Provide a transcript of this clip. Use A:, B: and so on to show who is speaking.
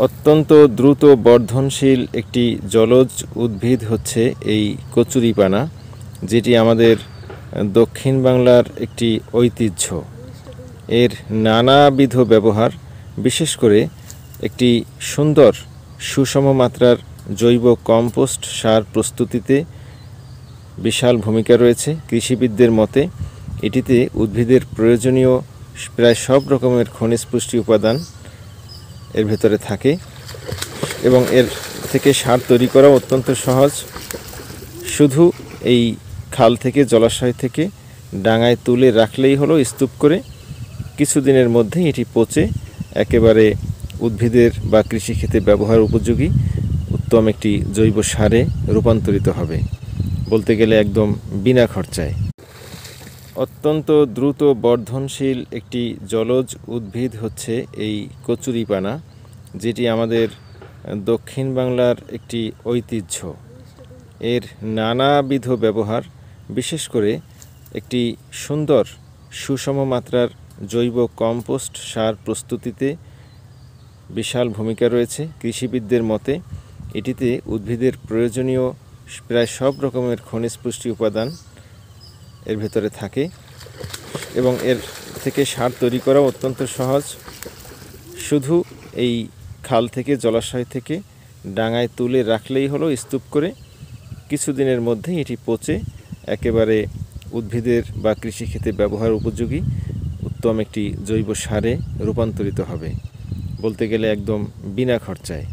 A: অত্যন্ত দ্রুত বর্ধনশীল একটি জলজ উদ্ভিদ হচ্ছে এই কচুরিপানা, যেটি আমাদের দক্ষিণ বাংলার একটি ঐতিহ্য। এর নানাবিধ ব্যবহার, বিশেষ করে একটি সুন্দর সুষম মাত্রার জৈব কম্পোস্ট সার প্রস্তুতিতে বিশাল ভূমিকা রয়েছে। কৃষিবিদদের মতে এটিতে উদ্ভিদের প্রয়োজনীয় প্রায় সব রকমের খনিজ পুষ্টি উপাদান এর ভেতরে থাকে এবং এর থেকে সার তৈরি করা অত্যন্ত সহজ। শুধু এই খাল থেকে, জলাশয় থেকে ডাঙায় তুলে রাখলেই হলো স্তূপ করে। কিছুদিনের মধ্যেই এটি পচে একেবারে উদ্ভিদের বা কৃষিক্ষেত্রে ব্যবহার উপযোগী উত্তম একটি জৈব সারে রূপান্তরিত হবে, বলতে গেলে একদম বিনা খরচায়। অত্যন্ত দ্রুত বর্ধনশীল একটি জলজ উদ্ভিদ হচ্ছে এই কচুরিপানা, যেটি আমাদের দক্ষিণ বাংলার একটি ঐতিহ্য। এর নানাবিধ ব্যবহার, বিশেষ করে একটি সুন্দর সুষম মাত্রার জৈব কম্পোস্ট সার প্রস্তুতিতে বিশাল ভূমিকা রয়েছে। কৃষিবিদদের মতে এটিতে উদ্ভিদের প্রয়োজনীয় প্রায় সব রকমের খনিজ পুষ্টি উপাদান এর ভেতরে থাকে এবং এর থেকে সার তৈরি করা অত্যন্ত সহজ। শুধু এই খাল থেকে, জলাশয় থেকে ডাঙায় তুলে রাখলেই হলো স্তূপ করে। কিছুদিনের মধ্যেই এটি পচে একেবারে উদ্ভিদের বা কৃষিক্ষেত্রে ব্যবহার উপযোগী উত্তম একটি জৈব সারে রূপান্তরিত হবে, বলতে গেলে একদম বিনা খরচায়।